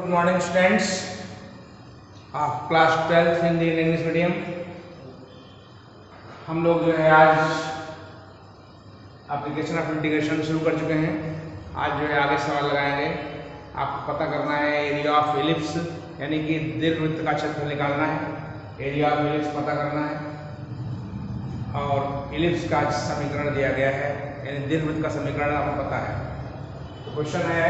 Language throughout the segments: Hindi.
Good morning students of class 12 Hindi and English medium. हम लोग जो है आज एप्लीकेशन ऑफ इंटीग्रेशन शुरू कर चुके हैं। आज जो है आगे सवाल लगाएंगे। आपको पता करना है एरिया ऑफ एलिप्स यानी कि दीर्घवृत्त का क्षेत्रफल निकालना है। एरिया ऑफ एलिप्स पता करना है और एलिप्स का समीकरण दिया गया है यानी दीर्घवृत्त का समीकरण आपको पता है। तो क्वेश्चन है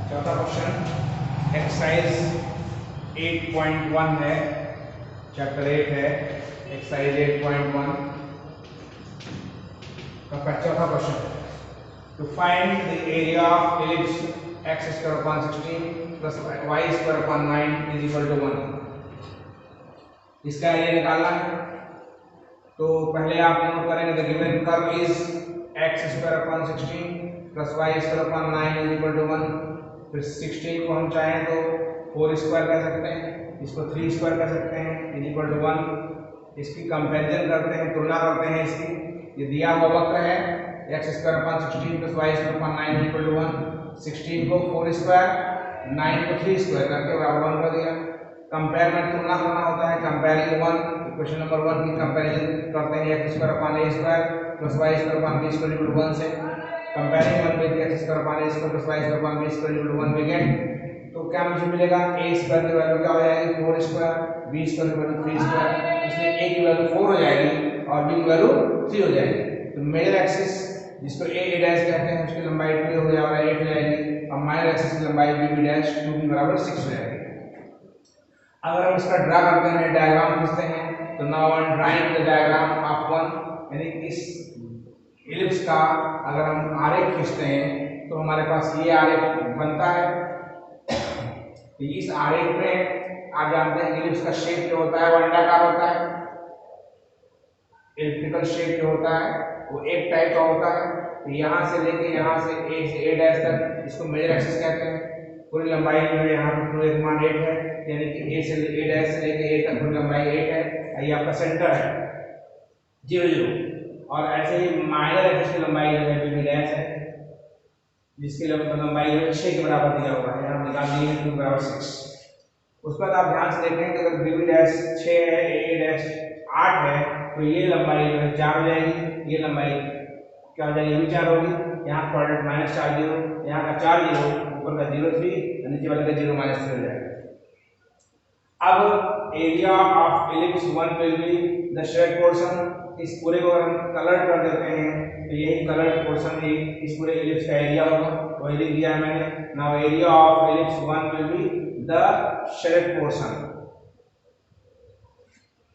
चौथा क्वेश्चन एक्सरसाइज 8.1 है, चैप्टर 8 है, एक्सरसाइज 8.1 का चौथा question. To find the area of ellipse x square upon 16 plus y square upon 9 is equal to 1। इसका एरिया निकालना है। तो पहले आप नोट करेंगे the given curve is x square upon 16 plus y square upon 9 is equal to 1। फिर 16 को हम चाहें तो 4 स्क्वायर कर सकते हैं, इसको 3 स्क्वायर कर सकते हैं इज इक्वल टू 1। इसकी कंपैरिजन करते हैं, तुलना करते हैं इसकी। ये दिया हुआ वक्र है x square upon 16 plus y square upon 9 is equal to 1। 16 को 4 स्क्वायर 9 को 3 स्क्वायर करके बराबर 1 कर दिया। कंपेयर में तुलना करना होता है, कंपेयरिंग 1 इक्वेशन नंबर 1 की कंपैरिजन करते हैं x square upon a square plus y square upon b square equal to 1 से। Comparing 1 with x square upon a square plus y square upon b square equal to 1 we get. तो क्या मुझे मिलेगा a स्क्वायर की वैल्यू क्या हो जाएगी 4 स्क्वायर, b स्क्वायर की वैल्यू 3 स्क्वायर, इसलिए a की वैल्यू 4 हो जाएगी और b की वैल्यू 3 हो जाएगी। तो मेजर एक्सिस जिसको a डैश कहते हैं उसकी लंबाई 2 हो जाएगा 8 हो जाएगी और माइनर एक्सिस की लंबाई b डैश 2 की बराबर 6 हो जाएगी। अगर हम इसका ड्रा करते हैं, डायग्राम खींचते हैं, तो now I am drawing the diagram of one यानी इस एलिप्स का अगर हम आरेख खींचते हैं तो हमारे पास ये आरेख बनता है। इस आरेख में आप जानते हैं एलिप्स का शेप जो होता है वो अंडाकार होता है। एलिप्टिकल शेप जो होता है वो एक टाइप का होता है। तो यहाँ से लेके यहाँ से a से a डैश तक इसको मेजर एक्सिस कहते हैं। पूरी लंबाई जो है यहाँ पर 2 मान 8 है यानी कि a से a डैश से लेके a तक पूरी लंबाई 8 है। ये आपका सेंटर है 0 0 और ऐसे ही माइनर एक्सिस की लंबाई जो है b डैश है जिसकी लंबाई जो है 6 के बराबर दिया हुआ है। यहाँ निकाल दिए 2 बराबर 6। उसके बाद आप ध्यान से देखें कि अगर b डैश 6 है a डैश 8 है तो ये लंबाई जो है 4 हो जाएगी। ये लंबाई क्या हो जाएगी, ये भी 4 होगी। यहाँ क्वाड्रेंट माइनस 4 0, यहाँ का 4 0, ऊपर का 0 3, नीचे वाले का 0 माइनस 3 हो जाएगा। अब area of ellipse 1 will be the shade portion. इस पूरे को अगर हम कलर कर देते हैं तो यही कलर पोर्शन ही इस पूरे एलिप्स का एरिया होगा। वही लिख दिया है मैंने। Now area of ellipse 1 will be the shade portion.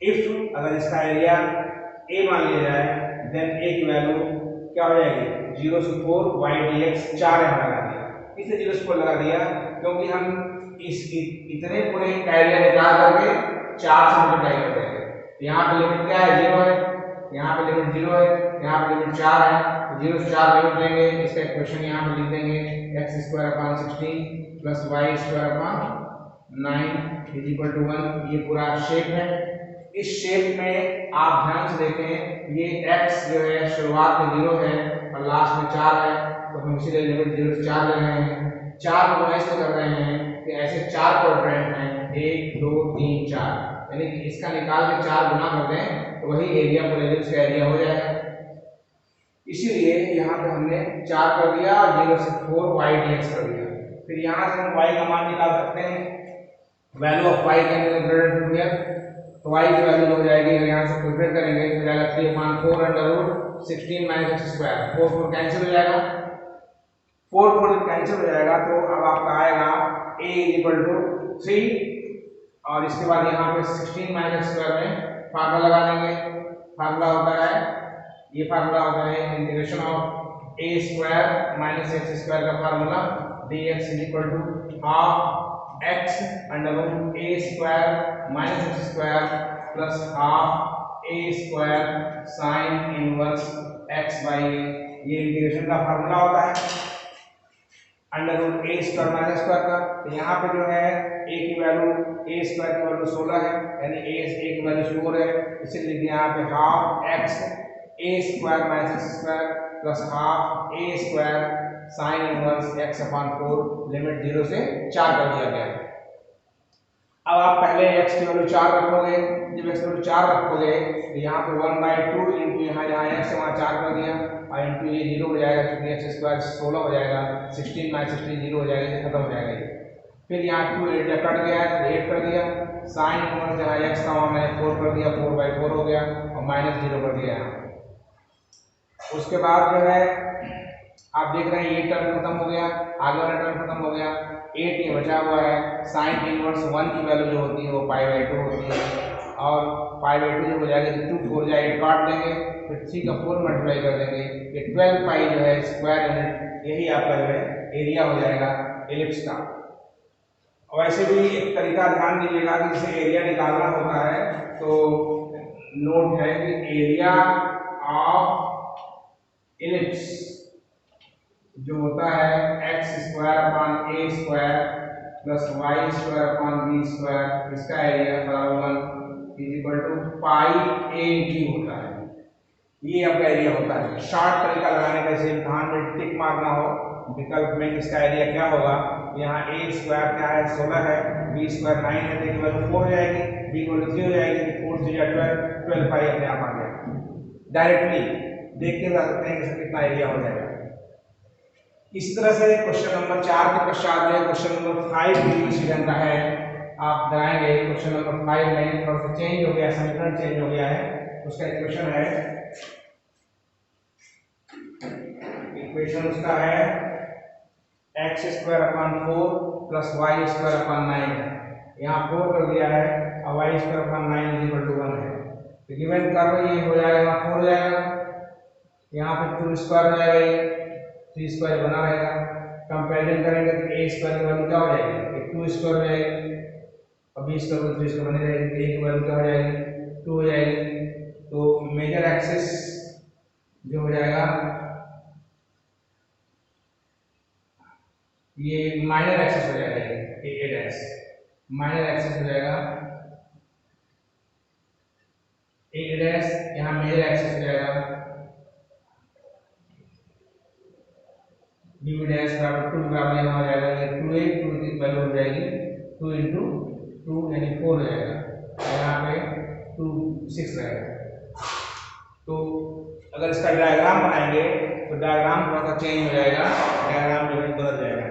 If अगर इसका एरिया a मान लिया जाए देन a की वैल्यू क्या हो जाएगी 0 से 4 y dx 4 यहाँ लगा दिया। इसलिए 0 से 4 लगा दिया क्योंकि हम इस इतने पूरे का एरिया निकाल करके 4 से मल्टीप्लाई कर देंगे। यहाँ पे लिमिट क्या है 0 है, यहाँ पे लिमिट 0 है, यहाँ पे लिमिट 4 है। तो 0 से 4 लिमिट लेंगे, इसका इक्वेशन यहाँ पे लिख देंगे x square upon 16 plus y square upon 9 is equal to 1। ये पूरा शेप है। इस शेप में आप ध्यान से देखें ये x जो है शुरुआत में 0 है और लास्ट में 4 है। तो हम इसीलिए लिमिट 0 से 4 ले रहे हैं। 4 को ऐसे कर रहे हैं कि ऐसे 4 क्वाड्रेंट हैं 1 2 3 4 यानी कि इसका निकाल के 4 गुना कर दें तो वही एरिया पूरे एलिप्स का एरिया हो जाएगा। इसीलिए यहाँ पे हमने 4 कर दिया और 0 से 4 y dx कर दिया। फिर यहाँ से हम y का मान निकाल सकते हैं। Value of y can be considered here. तो y की वैल्यू हो जाएगी अगर यहाँ से कैलकुलेट करेंगे तो जाएगा 3/4 under root 16 minus x square. 4 4 cancel हो जाएगा। 4 4 जब कैंसिल हो जाएगा तो अब आपका आएगा a इक्वल टू 3 और इसके बाद यहाँ पे 16 माइनस स्क्वायर में फार्मूला लगा देंगे। फार्मूला होता है ये फार्मूला होता है integration of a square minus x square का formula dx is equal to half x under root a square minus x square plus half a square sine inverse x by a। ये इंटीग्रेशन का फार्मूला होता है under root a square minus square का। तो यहाँ पे जो है a की वैल्यू a स्क्वायर की वैल्यू 16 है यानी a की वैल्यू 4 है। इसीलिए यहाँ पे half x a square minus x square plus half a square sine inverse x upon 4 limit 0 से 4 कर दिया गया। अब आप पहले x की वैल्यू 4 रखोगे, जब x की वैल्यू 4 रखोगे तो यहाँ पे 1/2 इंटू यहाँ जहाँ x वहाँ 4 कर दिया और इंटू ये 0 हो जाएगा, क्योंकि x स्क्वायर 16 हो जाएगा, 16 - 16 0 हो जाएगा, ये खत्म हो जाएगा ये। फिर यहाँ 2 8 कट गया है तो 8 कर दिया, साइन इनवर्स जहाँ x था वहाँ मैंने 4 कर दिया, 4/4 हो गया और माइनस 0 कर दिया यहाँ। उसके बाद जो है आप देख रहे हैं ये टर्म खत्म हो गया, आगे वाला टर्म खत्म हो गया, 8 ये बचा हुआ है। साइन इनवर्स 1 की वैल्यू जो होती है वो π/2 होती है और π/2 जब हो जाएगा तो 2 4 जाए काट देंगे, फिर 3 का 4 मल्टीप्लाई कर देंगे, ये 12 पाई जो है स्क्वायर यूनिट, यही आपका जो है एरिया हो जाएगा एलिप्स का। वैसे भी एक तरीका ध्यान दीजिएगा कि जैसे एरिया निकालना होता है तो नोट है कि एरिया ऑफ एलिप्स जो होता है x² upon a² plus y² upon b², इसका एरिया बराबर 1 इक्वल टू π/a³ होता है। ये आपका एरिया होता है। शॉर्ट तरीका लगाने का, इसे इम्तिहान में टिक मारना हो विकल्प में इसका एरिया क्या होगा, यहाँ a² क्या है 16 है, b² 9 है, तो एक वैल्यू 4 हो जाएगी, b की वैल्यू 3 हो जाएगी, 4 से 12 पाई अपने आप आ गया। डायरेक्टली देख के बता सकते हैं कि कितना एरिया हो जाएगा। इसी तरह से क्वेश्चन नंबर 4 के पश्चात जो है क्वेश्चन नंबर 5 भी इसी ढंग का है। आप कराएंगे क्वेश्चन नंबर 5 में थोड़ा सा चेंज हो गया, समीकरण चेंज हो गया है। उसका इक्वेशन है, इक्वेशन उसका है x² upon 4 plus y² upon 9 है। यहाँ 4 कर दिया है और y² अपॉन 9 इक्वल टू 1 है। तो गिवन कर ये हो जाएगा, यहाँ 4 हो जाएगा, यहाँ पे 2² हो जाएगा, ये 3² बना रहेगा। कंपेरिजन करेंगे तो a² की वैल्यू क्या हो जाएगी, 2² हो जाएगी और b² को 3² बनी रहेगी, a की वैल्यू क्या हो जाएगी 2 हो जाएगी। तो मेजर एक्सिस जो हो जाएगा ये माइनर एक्सिस हो जाएगा, ये a' माइनर एक्सिस हो जाएगा, a', यहाँ मेजर एक्सिस हो जाएगा b' बराबर 2 बराबर यहाँ हो जाएगा, ये 2a 2 की वैल्यू हो जाएगी 2 इंटू 2 यानी 4 हो जाएगा, यहाँ पे 2 6 रहेगा। तो अगर इसका डायग्राम बनाएंगे तो डायग्राम थोड़ा सा चेंज हो जाएगा, डायग्राम जो है बदल जाएगा।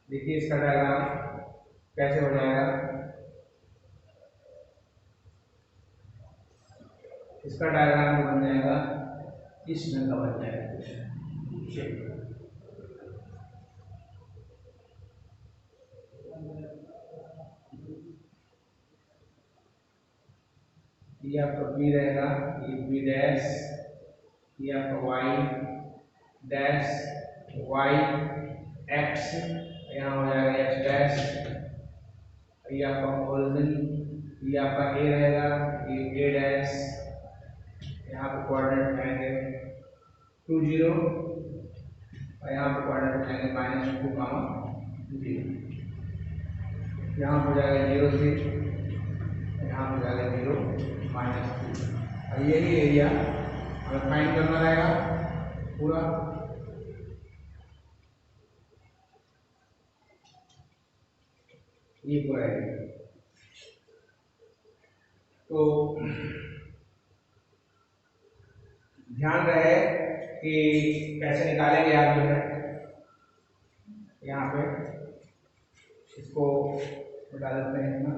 देखिए इसका डायग्राम कैसे हो जाएगा, इसका डायग्राम बन जाएगा इस ढंग का बन जाएगा। ये आपका b रहेगा, ये b', ये आपका y' y x, यहाँ हो जाएगा x', ये आपका ओरिजिन, ये आपका a रहेगा, ये a', यहाँ पे कोऑर्डिनेट आएंगे 2 0 और यहाँ पे कोऑर्डिनेट आएंगे -2, 0। यहाँ हो जाएगा 0 से, यहाँ हो जाएगा 0 -2 और यही एरिया हमें फाइंड करना रहेगा पूरा। ये पूरा एरिया तो ध्यान रहे कि कैसे निकालेंगे आप जो है, यहाँ पे इसको बता देते हैं इतना।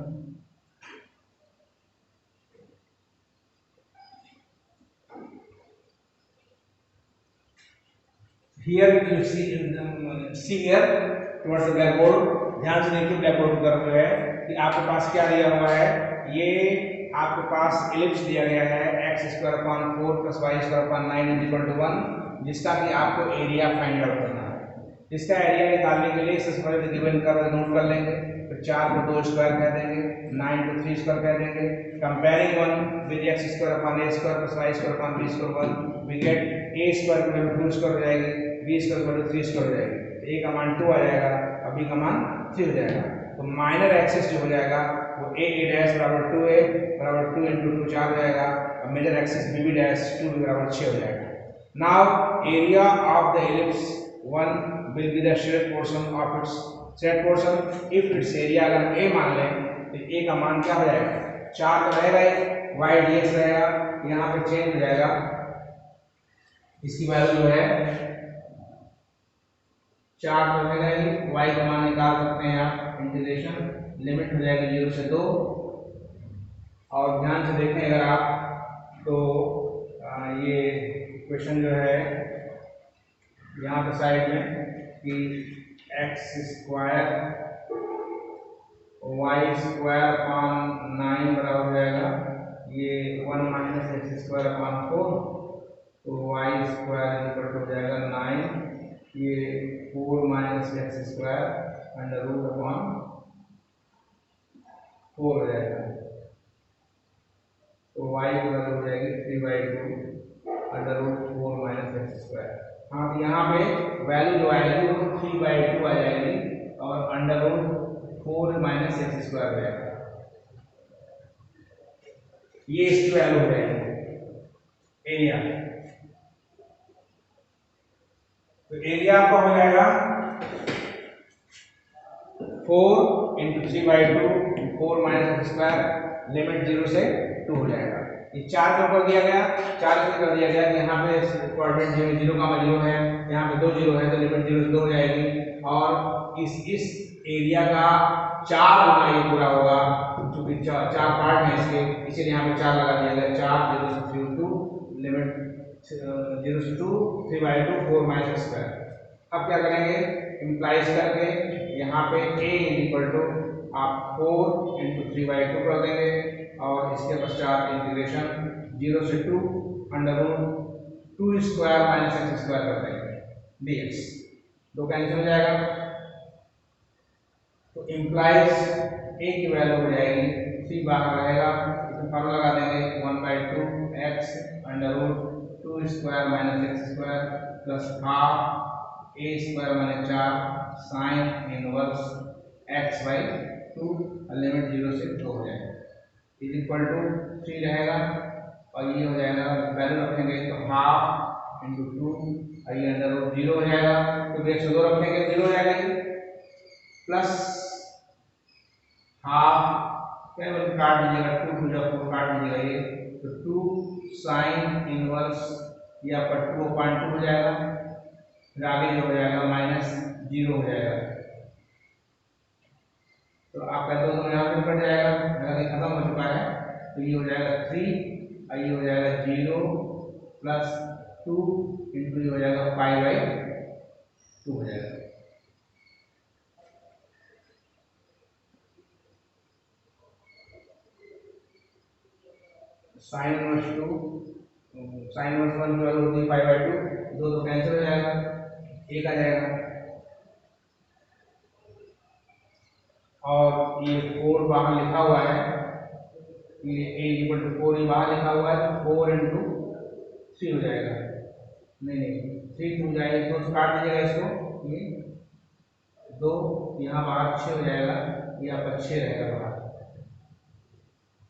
Here you see here towards the blackboard, ध्यान से देखिए ब्लैकबोर्ड की तरफ जो है कि आपके पास क्या दिया हुआ है, ये आपके पास एलिप्स दिया गया है x² upon 4 plus y² upon 9 equal to 1, जिसका कि आपको एरिया फाइंड आउट करना है। इसका एरिया निकालने के लिए सबसे पहले गिवन कर्व नोट कर लेंगे, फिर 4 को 2 स्क्वायर कह देंगे, 9 को 3 स्क्वायर कह देंगे। Comparing 1 with x² upon a² plus y² upon b² 1, we get a² की वैल्यू 2 स्क्वायर हो जाएगी, b² की वैल्यू 3 स्क्वायर हो जाएगी, a का मान 2 आ जाएगा और b का मान 3 हो जाएगा। तो माइनर एक्सिस जो हो जाएगा वो a' बराबर 2a बराबर 2 इंटू 2 4 हो जाएगा और मेजर एक्सिस b' 2 बराबर 6 हो जाएगा। Now area of the ellipse 1 will be the shared portion of its shared portion if its area अगर हम a मान लें तो a का मान क्या हो जाएगा 4 तो रहेगा ही y dx रहेगा यहाँ पे चेंज हो जाएगा इसकी वैल्यू जो है 4 तो रहेगा ही y का मान निकाल सकते हैं आप इंटीग्रेशन लिमिट हो जाएगी 0 से 2 और ध्यान से देखें अगर आप तो ये इक्वेशन जो है यहाँ पे साइड में कि x square Y square upon 9 बराबर हो जाएगा ये 1 माइनस एक्स स्क्वायर अपॉन 4 तो वाई स्क्वायर इक्वल हो जाएगा 9 ये 4 minus X square under root upon 4 हो जाएगा तो y की वैल्यू हो जाएगी 3/2 under root 4 minus X square. हाँ तो यहाँ पे वैल्यू जो आएगी वो 3/2 आ जाएगी और under root 4 minus X square हो जाएगा ये इसकी वैल्यू हो जाएगी एरिया। तो एरिया आपका हो जाएगा 4 into 3/2 4 minus X square limit 0 से 2 हो जाएगा। ये 4 के ऊपर दिया गया 4 से कर दिया गया कि यहाँ पे कोऑर्डिनेट 0 का 0 है यहाँ पे 2 0 है तो लिमिट 0 से 2 हो जाएगी और इस एरिया का 4 गुना ये पूरा होगा क्योंकि 4 पार्ट है इसके इसीलिए यहाँ पे 4 लगा दिया गया 4 0 से 3 2 लिमिट 0 से 2 3/2 4 माइनस स्क्वायर। अब क्या करेंगे इम्प्लाइज करके यहाँ पे a इक्वल टू आप 4 इंटू 3/2 कर देंगे और इसके पश्चात इंटीग्रेशन 0 से 2 under root 2 square minus X square कर देंगे dx 2 कैंसिल हो जाएगा तो इम्प्लाइज a की वैल्यू हो जाएगी 3 बाहर रहेगा इसमें फॉर्मूला लगा देंगे 1/2 x under root 2 square minus X square plus half a square minus 4 sine inverse x/2 limit 0 से 2 हो जाएगा इज इक्वल टू 3 रहेगा और ये हो जाएगा वैल्यू रखेंगे तो हाफ इंटू 2 और ये अंडर रूट 0 हो जाएगा क्योंकि 102 रखेंगे 0 हो जाएगा प्लस हाफ क्या बोलते काट दीजिएगा 2 2 4 काट दीजिएगा ये तो 2 साइन इनवर्स ये आपका 2/2 हो जाएगा फिर आगे जो हो जाएगा माइनस 0 हो जाएगा तो आपका 2 2 यहाँ पे कट जाएगा अगर ये खत्म हो चुका है तो ये हो जाएगा 3 और ये हो जाएगा 0 प्लस 2 इंटू ये हो जाएगा 5/2 हो जाएगा। साइन इनवर्स 2 साइन इनवर्स 1 की वैल्यू होती है 5/2 2 कैंसिल हो जाएगा 1 आ जाएगा और ये 4 बाहर लिखा हुआ है ये a इक्वल टू 4 ये बाहर लिखा हुआ है तो 4 इंटू 3 हो जाएगा नहीं 3 हो जाएगा तो काट दीजिएगा इसको ये 2 यहाँ बाहर 6 हो जाएगा ये आपका 6 रहेगा बाहर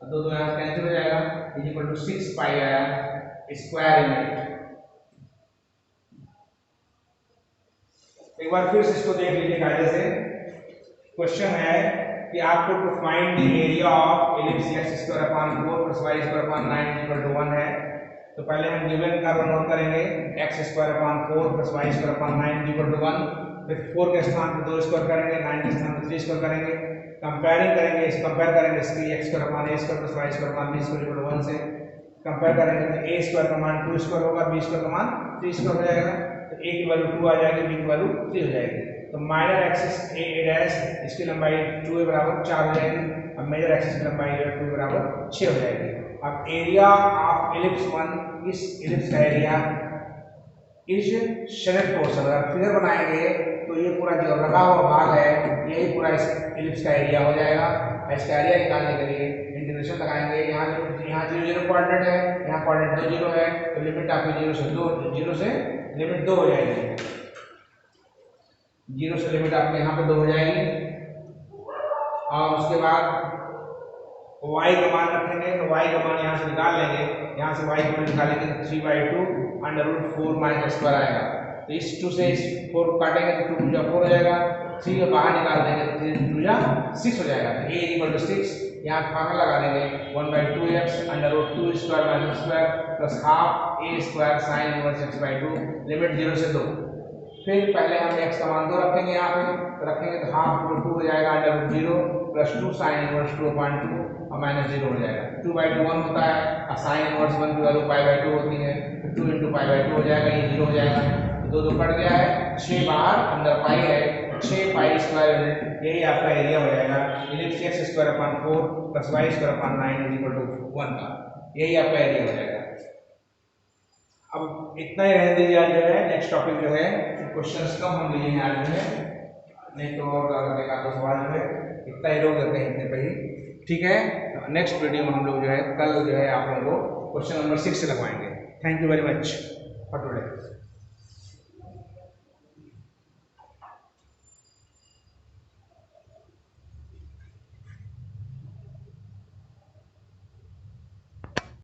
और 2 2 यहाँ कैंसिल हो जाएगा इज इक्वल टू 6 पाई आया स्क्वायर यूनिट। एक बार फिर से इसको देख लीजिए कायदे से क्वेश्चन है कि आपको to find the area of ellipse x square upon 4 plus y square upon 9 equal to 1 है तो पहले हम गिवन का नोट करेंगे x square upon 4 plus y square upon 9 equal to 1 फिर 4 के स्थान पर 2 स्क्वायर करेंगे 9 के स्थान पर 3 स्क्वायर करेंगे कंपेयरिंग करेंगे कंपेयर करेंगे इसकी x square upon a square plus y square upon b square equal to 1 से कंपेयर करेंगे तो a स्क्वायर का मान 2 स्क्वायर होगा b स्क्वायर का मान 3 स्क्वायर हो जाएगा तो a की वैल्यू 2 आ जाएगी b की वैल्यू 3 हो जाएगी तो माइनर एक्सिस a डैश इसकी लंबाई 2 a बराबर 4 हो जाएगी अब मेजर एक्सिस की लंबाई 2 बराबर 6 हो जाएगी। अब एरिया ऑफ एलिप्स 1 इस एलिप्स का एरिया इस शेडेड पोर्शन अगर फिगर बनाएंगे तो ये पूरा जो रखा हुआ भाग है यही पूरा इस एलिप्स का एरिया हो जाएगा। इसका एरिया निकालने के लिए इंटीग्रेशन लगाएंगे यहाँ 0 कोऑर्डिनेट है यहाँ कोऑर्डिनेट 2 0 है तो लिमिट आपकी 0 से लिमिट 2 हो जाएगी 0 से लिमिट आपके यहाँ पे 2 हो जाएगी और उसके बाद y का मान रखेंगे तो y का मान यहाँ से निकाल लेंगे यहाँ से y का मान निकालेंगे तो 3/2 अंडर रूट 4 माइनस स्क्वायर आएगा तो इस 2 से इस 4 काटेंगे तो 2 2 4 हो जाएगा, 3 को बाहर निकाल देंगे तो 3 2 6 हो जाएगा। a इक्वल टू 6, यहाँ फार्मूला लगा देंगे 1/2x under root 2 square minus square plus half a square sine inverse x/2 limit 0 से 2। फिर पहले हम x का मान 2 रखेंगे, यहाँ पे रखेंगे तो हाफ रूट 2 हो जाएगा under root 0 plus 2 sine inverse 2/2 और माइनस 0 हो जाएगा। 2/2 1 होता है और साइन इनवर्स 1 की वैल्यू पाई/2 होती है, तो 2 × पाई/2 हो जाएगा, ये 0 हो जाएगा। तो 2 कट गया है, 6 बाहर अंदर पाई है, 6 पाई स्क्वायर यूनिट, यही आपका एरिया हो जाएगा। Ellipse x² 4 plus y² 9 equal to 1 का, यही आपका एरिया हो जाएगा। अब इतना ही रहने दीजिए। आज जो है नेक्स्ट टॉपिक जो है क्वेश्चंस कम हम लिए हैं आज जो है, नहीं तो और अगर देखा तो सवाल जो है इतना ही रोक देते हैं इतने पे ही, ठीक है। नेक्स्ट वीडियो में हम लोग जो है कल जो है आप लोगों को क्वेश्चन नंबर 6 से लगवाएंगे। Thank you very much for today.